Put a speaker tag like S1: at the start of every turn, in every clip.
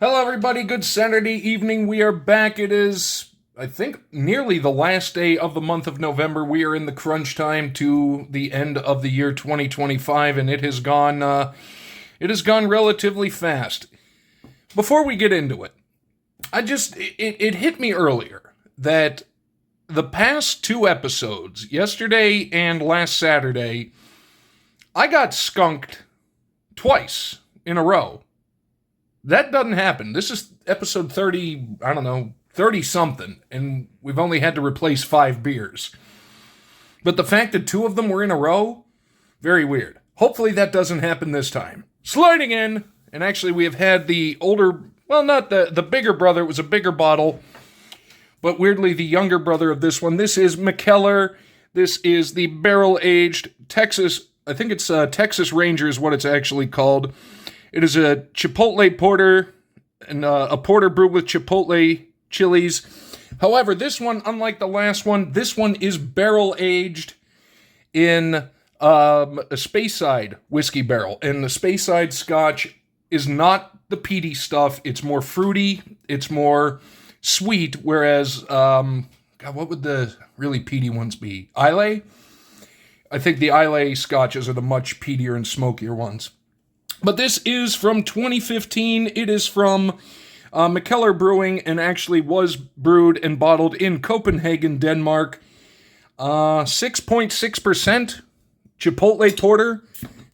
S1: Hello, everybody. Good Saturday evening. We are back. It is, I think, nearly the last day of the month of November. We are in the crunch time to the end of the year 2025, and it has gone relatively fast. Before we get into it, it hit me earlier that the past two episodes, yesterday and last Saturday, I got skunked twice in a row. That doesn't happen. This is episode 30, 30 something, and we've only had to replace 5 beers. But the fact that 2 of them were in a row, very weird. Hopefully that doesn't happen this time. Sliding in, and actually we have had the older, well, not the bigger brother, it was a bigger bottle, but weirdly the younger brother of this one. This is Mikkeller. This is the barrel-aged Texas, I think it's Texas Ranger is what it's actually called. It is a chipotle porter, and a porter brewed with chipotle chilies. However, this one, unlike the last one, this one is barrel-aged in a Speyside whiskey barrel. And the Speyside scotch is not the peaty stuff. It's more fruity. It's more sweet, whereas, what would the really peaty ones be? Islay? I think the Islay scotches are the much peatier and smokier ones. But this is from 2015. It is from Mikkeller Brewing and actually was brewed and bottled in Copenhagen, Denmark. 6.6% Chipotle porter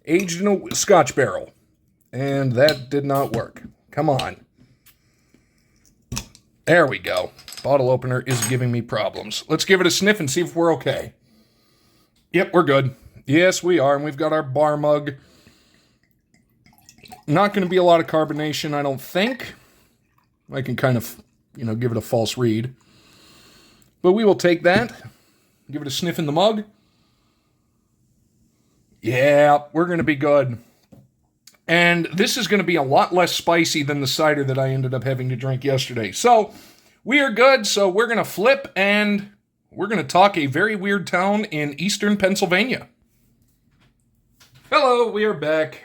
S1: aged in a Scotch barrel. And that did not work. Come on. There we go. Bottle opener is giving me problems. Let's give it a sniff and see if we're okay. Yep, we're good. Yes, we are. And we've got our bar mug. Not going to be a lot of carbonation, I don't think. I can kind of, give it a false read. But we will take that. Give it a sniff in the mug. Yeah, we're going to be good. And this is going to be a lot less spicy than the cider that I ended up having to drink yesterday. So, we are good. So, we're going to flip and we're going to talk a very weird town in eastern Pennsylvania. Hello, we are back.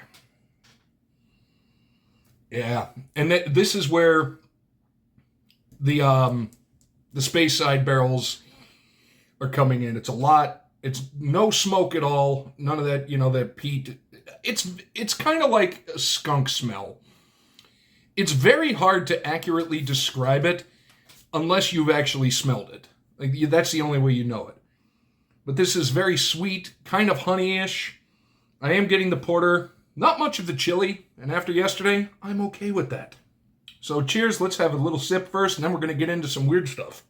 S1: Yeah, and this is where the Speyside barrels are coming in. It's a lot. It's no smoke at all. None of that, that peat. It's kind of like a skunk smell. It's very hard to accurately describe it unless you've actually smelled it. That's the only way you know it. But this is very sweet, kind of honey-ish. I am getting the porter. Not much of the chili, and after yesterday, I'm okay with that. So cheers, let's have a little sip first, and then we're going to get into some weird stuff.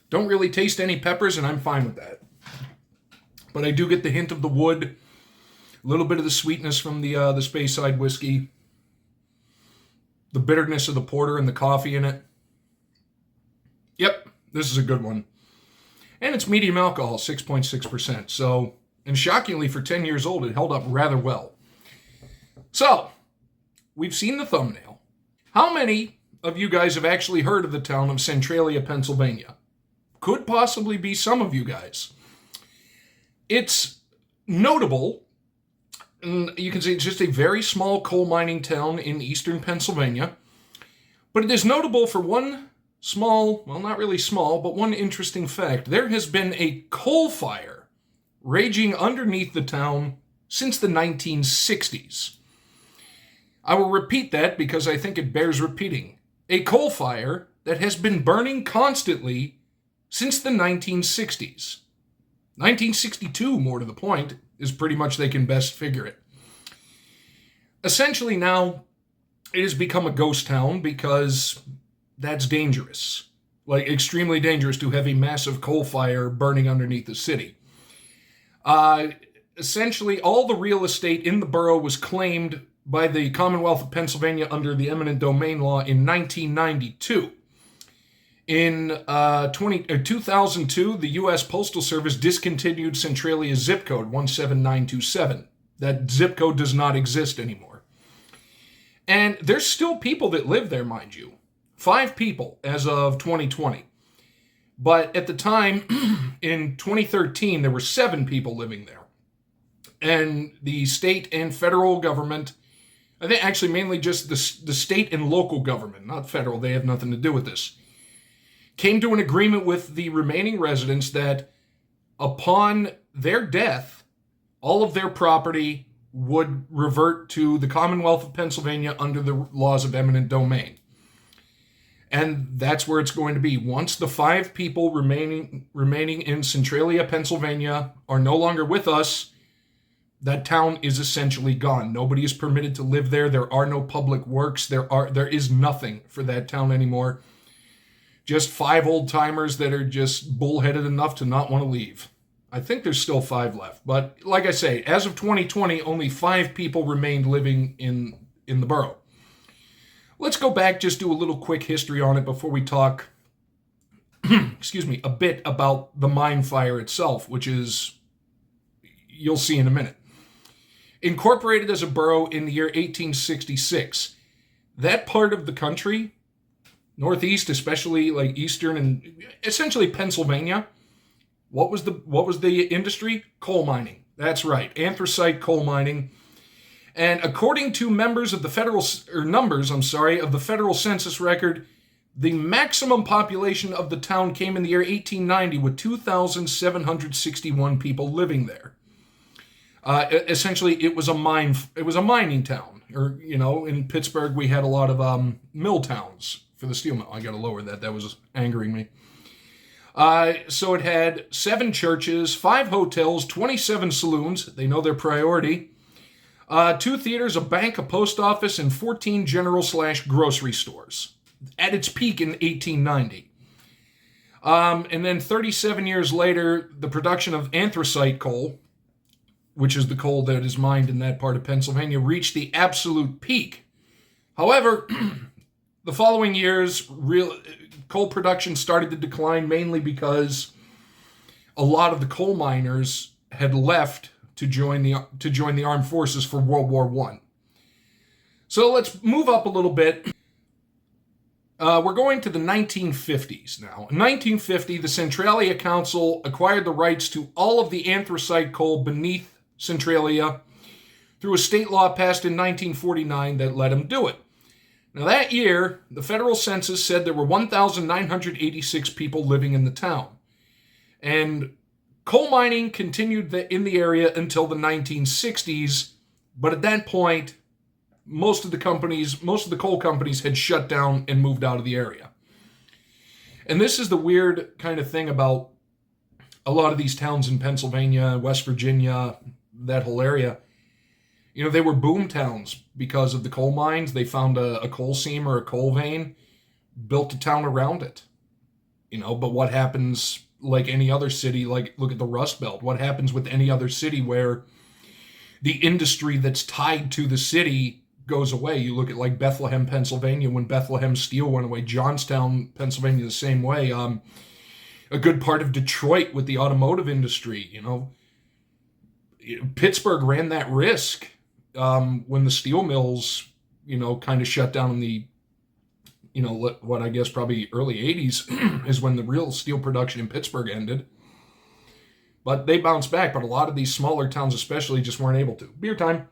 S1: Don't really taste any peppers, and I'm fine with that. But I do get the hint of the wood, a little bit of the sweetness from the Speyside whiskey, the bitterness of the porter and the coffee in it. Yep. This is a good one. And it's medium alcohol, 6.6%. So, and shockingly, for 10 years old, it held up rather well. So, we've seen the thumbnail. How many of you guys have actually heard of the town of Centralia, Pennsylvania? Could possibly be some of you guys. It's notable, and you can see it's just a very small coal mining town in eastern Pennsylvania. But it is notable for one small, well, not really small, but one interesting fact. There has been a coal fire raging underneath the town since the 1960s. I will repeat that because I think it bears repeating. A coal fire that has been burning constantly since the 1960s. 1962, more to the point, is pretty much they can best figure it. Essentially now, it has become a ghost town because that's dangerous. Like, extremely dangerous to have a massive coal fire burning underneath the city. Essentially, all the real estate in the borough was claimed by the Commonwealth of Pennsylvania under the eminent domain law in 1992. In 2002, the U.S. Postal Service discontinued Centralia's zip code, 17927. That zip code does not exist anymore. And there's still people that live there, mind you. 5 people as of 2020. But at the time, in 2013, there were 7 people living there. And the state and federal government, I think actually mainly just the state and local government, not federal, they have nothing to do with this, came to an agreement with the remaining residents that upon their death, all of their property would revert to the Commonwealth of Pennsylvania under the laws of eminent domain. And that's where it's going to be. Once the 5 people remaining in Centralia, Pennsylvania are no longer with us, that town is essentially gone. Nobody is permitted to live there. There are no public works. There is nothing for that town anymore. Just 5 old-timers that are just bullheaded enough to not want to leave. I think there's still 5 left. But like I say, as of 2020, only 5 people remained living in the borough. Let's go back, just do a little quick history on it before we talk, a bit about the mine fire itself, which is, you'll see in a minute. Incorporated as a borough in the year 1866, that part of the country, Northeast, especially like Eastern and essentially Pennsylvania, what was the industry? Coal mining. That's right, anthracite coal mining. And according to numbers of the federal census record, the maximum population of the town came in the year 1890 with 2,761 people living there. Essentially, it was a mining town. Or, in Pittsburgh, we had a lot of mill towns for the steel mill. I got to lower that. That was angering me. So it had 7 churches, 5 hotels, 27 saloons. They know their priority. 2 theaters, a bank, a post office, and 14 general/grocery stores. At its peak in 1890. And then 37 years later, the production of anthracite coal, which is the coal that is mined in that part of Pennsylvania, reached the absolute peak. However, the following years, coal production started to decline mainly because a lot of the coal miners had left to join the armed forces for World War I. So let's move up a little bit. We're going to the 1950s now. In 1950, the Centralia Council acquired the rights to all of the anthracite coal beneath Centralia through a state law passed in 1949 that let them do it. Now that year, the federal census said there were 1,986 people living in the town. And coal mining continued in the area until the 1960s, but at that point, most of the coal companies had shut down and moved out of the area. And this is the weird kind of thing about a lot of these towns in Pennsylvania, West Virginia, that whole area. They were boom towns because of the coal mines. They found a coal seam or a coal vein, built a town around it. But what happens, like any other city, like look at the Rust Belt, what happens with any other city where the industry that's tied to the city goes away? You look at like Bethlehem, Pennsylvania, when Bethlehem Steel went away, Johnstown, Pennsylvania, the same way. A good part of Detroit with the automotive industry, Pittsburgh ran that risk when the steel mills, kind of shut down in the, what I guess probably early 80s is when the real steel production in Pittsburgh ended. But they bounced back, but a lot of these smaller towns especially just weren't able to. Beer time.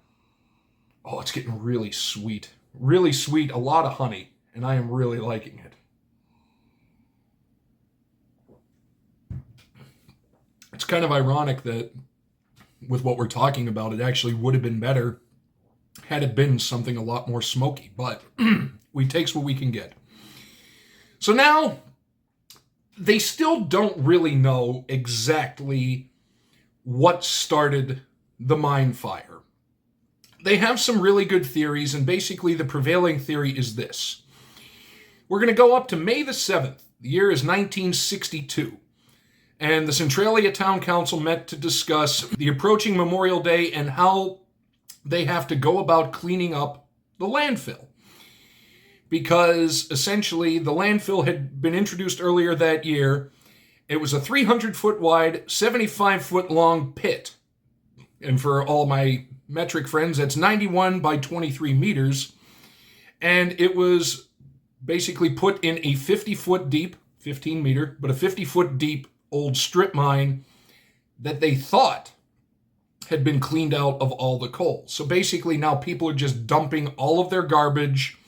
S1: Oh, it's getting really sweet. Really sweet, a lot of honey, and I am really liking it. It's kind of ironic that with what we're talking about, it actually would have been better had it been something a lot more smoky, but we takes what we can get. So now, they still don't really know exactly what started the mine fire. They have some really good theories, and basically the prevailing theory is this. We're going to go up to May the 7th. The year is 1962. And the Centralia Town Council met to discuss the approaching Memorial Day and how they have to go about cleaning up the landfill. Because essentially the landfill had been introduced earlier that year. It was a 300-foot wide, 75-foot long pit. And for all my metric friends, that's 91 by 23 meters. And it was basically put in a 50-foot deep 15 meter, but a 50-foot deep old strip mine that they thought had been cleaned out of all the coal. So basically now people are just dumping all of their garbage,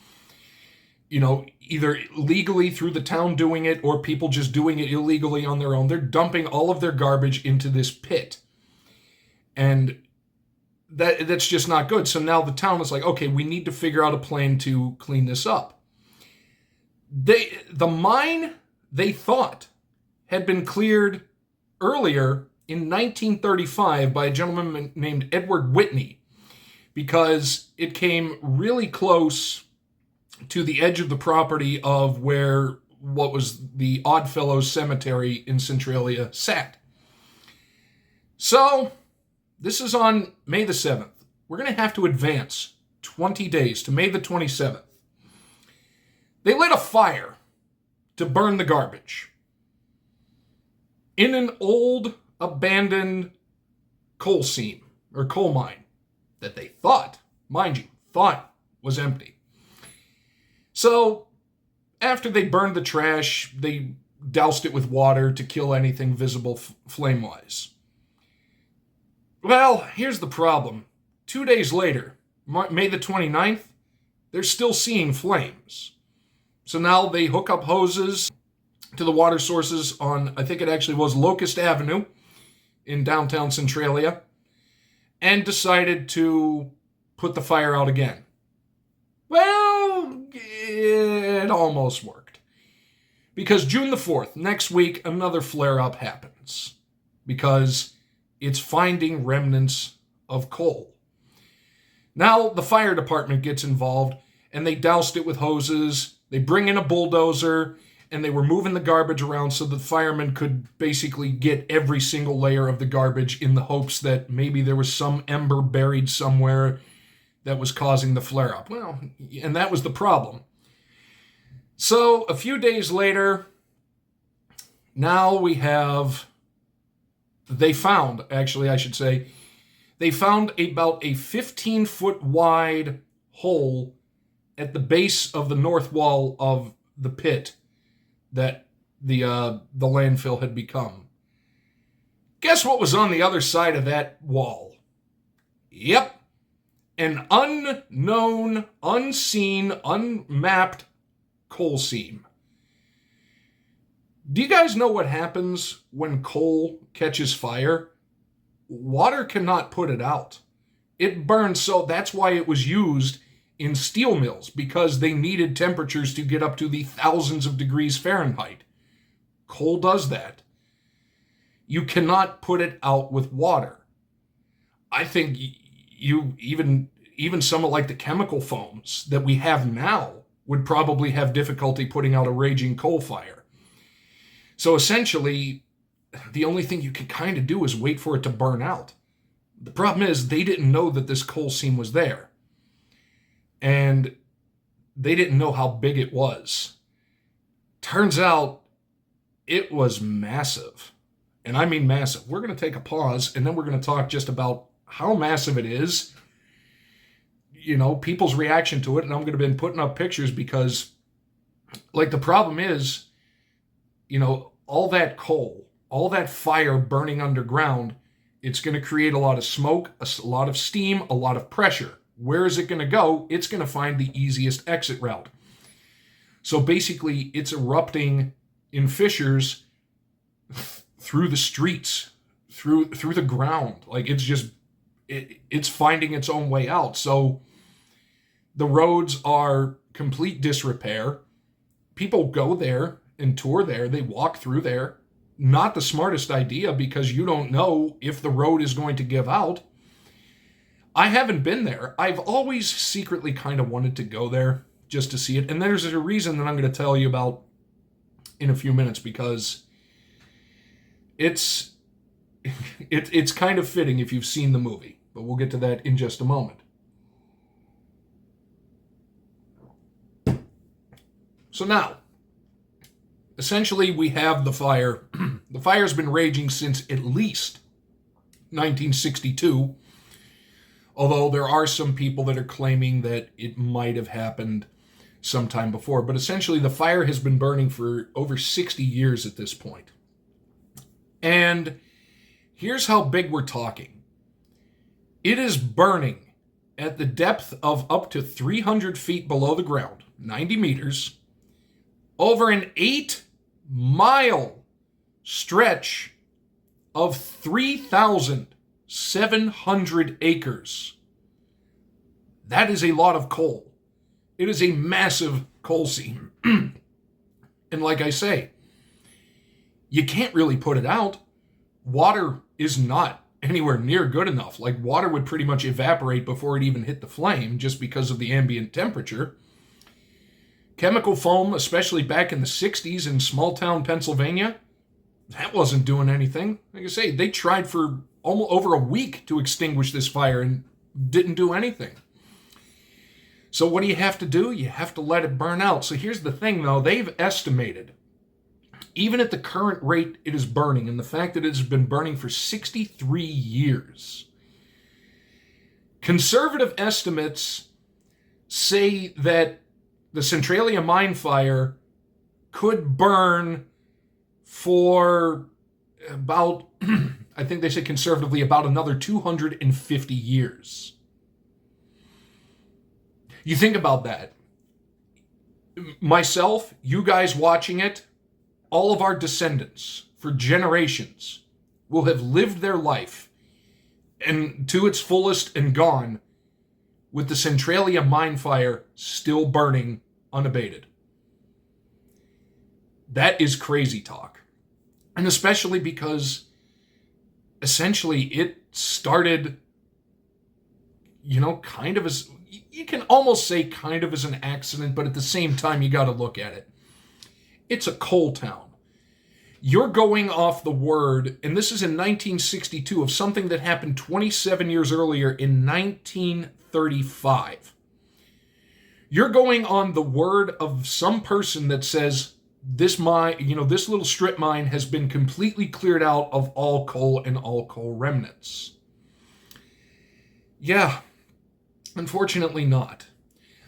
S1: either legally through the town doing it or people just doing it illegally on their own. They're dumping all of their garbage into this pit. And that's just not good. So now the town is like, okay, we need to figure out a plan to clean this up. The mine, they thought, had been cleared earlier in 1935 by a gentleman named Edward Whitney, because it came really close to the edge of the property of where what was the Oddfellows Cemetery in Centralia sat. So this is on May the 7th. We're going to have to advance 20 days to May the 27th. They lit a fire to burn the garbage in an old abandoned coal seam or coal mine that they thought, mind you, was empty. So after they burned the trash, they doused it with water to kill anything visible flame-wise. Well, here's the problem. 2 days later, May the 29th, they're still seeing flames. So now they hook up hoses to the water sources on, I think it actually was Locust Avenue in downtown Centralia, and decided to put the fire out again. Well, it almost worked. Because June the 4th, next week, another flare-up happens. Because it's finding remnants of coal. Now the fire department gets involved, and they doused it with hoses. They bring in a bulldozer, and they were moving the garbage around so the firemen could basically get every single layer of the garbage in the hopes that maybe there was some ember buried somewhere that was causing the flare-up. Well, and that was the problem. So a few days later, now we have... They found about a 15-foot wide hole at the base of the north wall of the pit that the landfill had become. Guess what was on the other side of that wall? Yep. An unknown, unseen, unmapped coal seam. Do you guys know what happens when coal catches fire? Water cannot put it out. It burns, so that's why it was used in steel mills, because they needed temperatures to get up to the thousands of degrees Fahrenheit. Coal does that. You cannot put it out with water. I think even some of like the chemical foams that we have now would probably have difficulty putting out a raging coal fire. So essentially, the only thing you can kind of do is wait for it to burn out. The problem is they didn't know that this coal seam was there. And they didn't know how big it was. Turns out it was massive. And I mean massive. We're going to take a pause, and then we're going to talk just about how massive it is, people's reaction to it, and I'm going to be putting up pictures because, the problem is, all that coal, all that fire burning underground, it's going to create a lot of smoke, a lot of steam, a lot of pressure. Where is it going to go? It's going to find the easiest exit route. So basically, it's erupting in fissures through the streets, through the ground. It's finding its own way out. So the roads are complete disrepair. People go there and tour there. They walk through there. Not the smartest idea because you don't know if the road is going to give out. I haven't been there. I've always secretly kind of wanted to go there just to see it. And there's a reason that I'm going to tell you about in a few minutes because it's kind of fitting if you've seen the movie. But we'll get to that in just a moment. So now, essentially we have the fire. The fire's been raging since at least 1962. Although there are some people that are claiming that it might have happened sometime before. But essentially, the fire has been burning for over 60 years at this point. And here's how big we're talking. It is burning at the depth of up to 300 feet below the ground, 90 meters, over an 8-mile stretch of 3,700 acres. That is a lot of coal. It is a massive coal seam. And like I say, you can't really put it out. Water is not anywhere near good enough. Like, water would pretty much evaporate before it even hit the flame just because of the ambient temperature. Chemical foam, especially back in the 60s in small town Pennsylvania, that wasn't doing anything. Like I say, they tried for almost over a week to extinguish this fire and didn't do anything. So what do you have to do? You have to let it burn out. So here's the thing, though. They've estimated, even at the current rate it is burning, and the fact that it has been burning for 63 years, conservative estimates say that the Centralia mine fire could burn for about, I think they say conservatively, about another 250 years. You think about that. Myself, you guys watching it, all of our descendants for generations will have lived their life and to its fullest and gone with the Centralia mine fire still burning unabated. That is crazy talk. And especially because essentially it started, kind of as, you can almost say kind of as an accident, but at the same time, you got to look at it. It's a coal town. You're going off the word, and this is in 1962, of something that happened 27 years earlier in 1935. You're going on the word of some person that says this mine, this little strip mine has been completely cleared out of all coal and all coal remnants. Yeah, unfortunately not.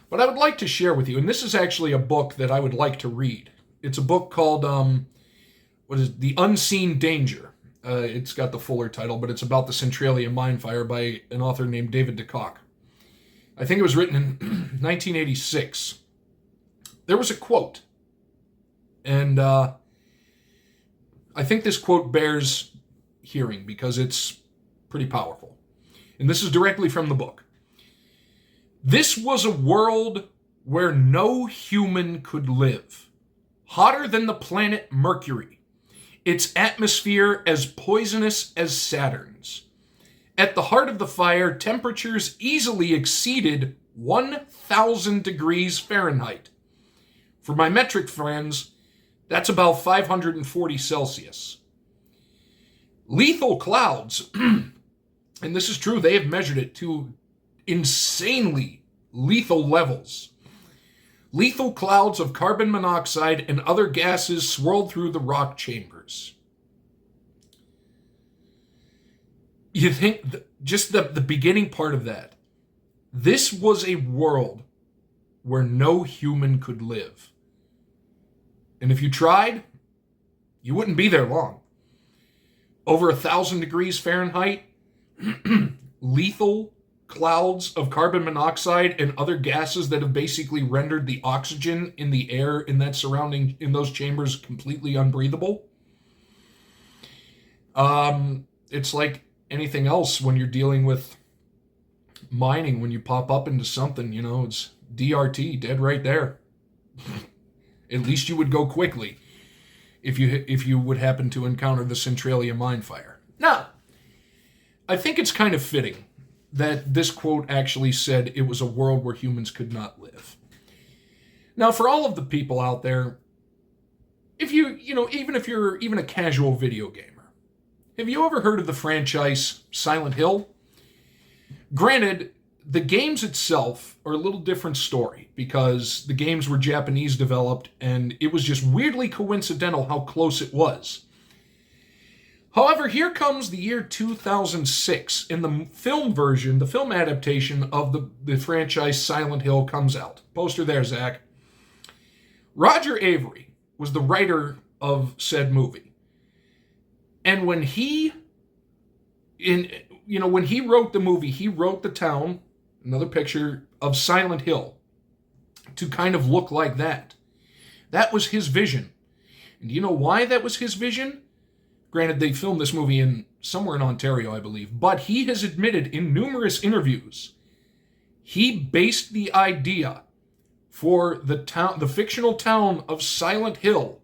S1: But I would like to share with you, and this is actually a book that I would like to read. It's a book called, The Unseen Danger. It's got the fuller title, but it's about the Centralia mine fire by an author named David de Kock. I think it was written in 1986. There was a quote, and I think this quote bears hearing because it's pretty powerful. And this is directly from the book. "This was a world where no human could live. Hotter than the planet Mercury. Its atmosphere as poisonous as Saturn's. At the heart of the fire, temperatures easily exceeded 1,000 degrees Fahrenheit. For my metric friends, that's about 540 Celsius. Lethal clouds," and this is true, they have measured it to insanely lethal levels. "Lethal clouds of carbon monoxide and other gases swirled through the rock chambers." You think, just the beginning part of that, this was a world where no human could live. And if you tried, you wouldn't be there long. Over 1,000 degrees Fahrenheit, lethal clouds of carbon monoxide and other gases that have basically rendered the oxygen in the air in those chambers completely unbreathable. It's like anything else when you're dealing with mining. When you pop up into something, it's DRT, dead right there. At least you would go quickly if you would happen to encounter the Centralia mine fire. Now, I think it's kind of fitting that this quote actually said it was a world where humans could not live. Now, for all of the people out there, even if you're even a casual video gamer, have you ever heard of the franchise Silent Hill? Granted, the games itself are a little different story because the games were Japanese developed and it was just weirdly coincidental how close it was. However, here comes the year 2006, and the film version, the film adaptation of the franchise Silent Hill comes out. Poster there, Zach. Roger Avery was the writer of said movie. And when he wrote the movie, he wrote the town, another picture, of Silent Hill to kind of look like that. That was his vision. And do you know why that was his vision? Granted, they filmed this movie somewhere in Ontario, I believe, but he has admitted in numerous interviews he based the idea for the fictional town of Silent Hill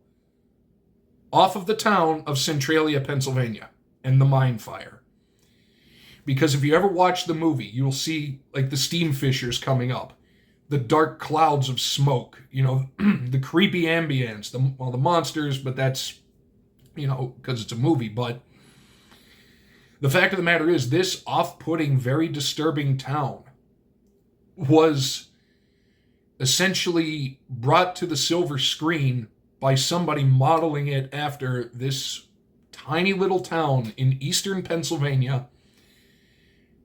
S1: off of the town of Centralia, Pennsylvania, and the mine fire. Because if you ever watch the movie, you'll see like the steam fissures coming up, the dark clouds of smoke, the creepy ambience, the monsters, but that's, because it's a movie. But the fact of the matter is, this off-putting, very disturbing town was essentially brought to the silver screen by somebody modeling it after this tiny little town in eastern Pennsylvania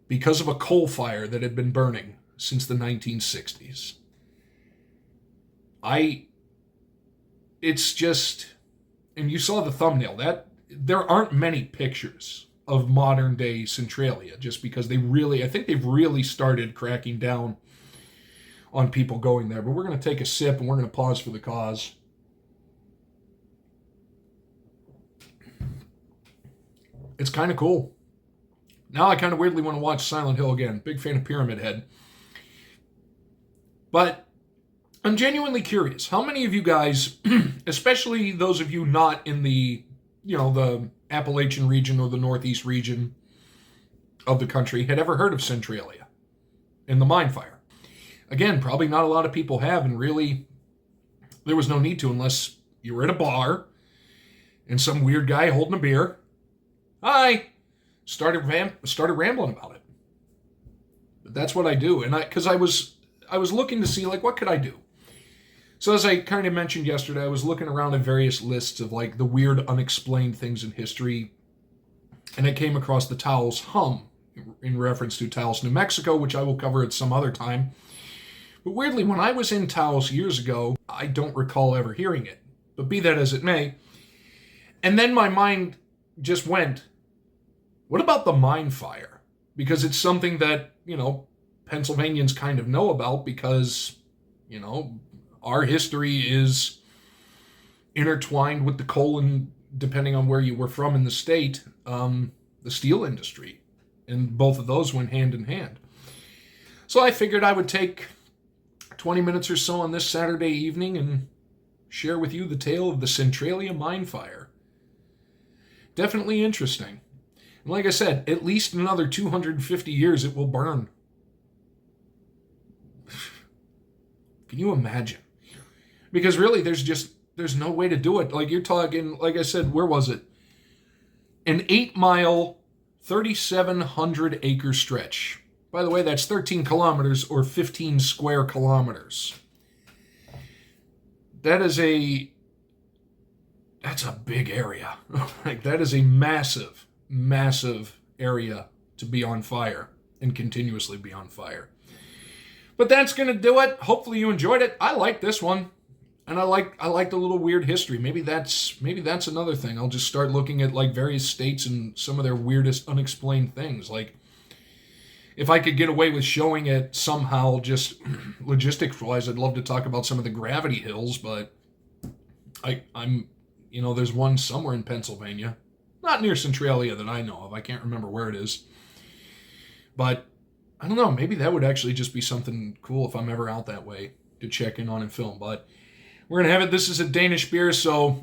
S1: because of a coal fire that had been burning since the 1960s. It's just, and you saw the thumbnail, that there aren't many pictures of modern day Centralia, just because I think they've really started cracking down on people going there. But we're going to take a sip and we're going to pause for the cause. It's kind of cool. Now I kind of weirdly want to watch Silent Hill again. Big fan of Pyramid Head. But I'm genuinely curious. How many of you guys, especially those of you not in the Appalachian region or the Northeast region of the country, had ever heard of Centralia and the mine fire? Again, probably not a lot of people have, and really, there was no need to unless you were at a bar and some weird guy holding a beer, started rambling about it. But that's what I do, and because I was looking to see, like, what could I do? So as I kind of mentioned yesterday, I was looking around at various lists of, like, the weird, unexplained things in history, and I came across the Taos Hum, in reference to Taos, New Mexico, which I will cover at some other time. But weirdly, when I was in Taos years ago, I don't recall ever hearing it. But be that as it may, and then my mind just went, what about the mine fire? Because it's something that, Pennsylvanians kind of know about because, our history is intertwined with the coal and, depending on where you were from in the state, the steel industry. And both of those went hand in hand. So I figured I would take 20 minutes or so on this Saturday evening and share with you the tale of the Centralia mine fire. Definitely interesting. And like I said, at least another 250 years it will burn. Can you imagine? Because really, there's no way to do it. Like, you're talking, like I said, where was it? An 8-mile, 3,700 acre stretch. By the way, that's 13 kilometers or 15 square kilometers. That's a big area. Like, that is a massive, massive area to be on fire and continuously be on fire. But that's going to do it. Hopefully you enjoyed it. I like this one. And I like the little weird history. Maybe that's another thing. I'll just start looking at like various states and some of their weirdest unexplained things. Like, if I could get away with showing it somehow, just logistics-wise, I'd love to talk about some of the gravity hills, but I'm there's one somewhere in Pennsylvania. Not near Centralia that I know of. I can't remember where it is. But I don't know, maybe that would actually just be something cool if I'm ever out that way to check in on and film. But we're going to have it. This is a Danish beer, so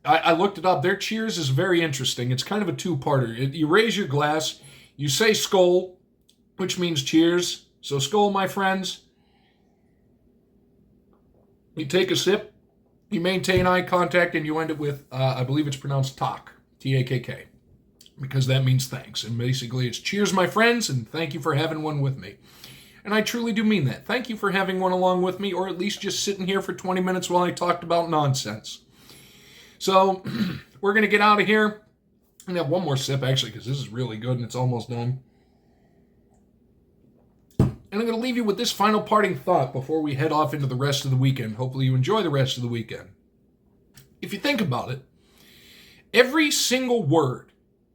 S1: I looked it up. Their cheers is very interesting. It's kind of a two-parter. You raise your glass, you say skål, which means cheers. So skål, my friends. You take a sip, you maintain eye contact, and you end it with, I believe it's pronounced tak, T-A-K-K, because that means thanks. And basically it's cheers, my friends, and thank you for having one with me. And I truly do mean that. Thank you for having one along with me, or at least just sitting here for 20 minutes while I talked about nonsense. So we're going to get out of here. I'm going to have one more sip, actually, because this is really good and it's almost done. And I'm going to leave you with this final parting thought before we head off into the rest of the weekend. Hopefully you enjoy the rest of the weekend. If you think about it, every single word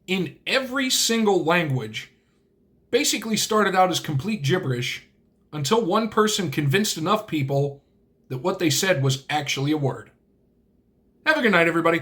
S1: in every single language basically started out as complete gibberish until one person convinced enough people that what they said was actually a word. Have a good night, everybody.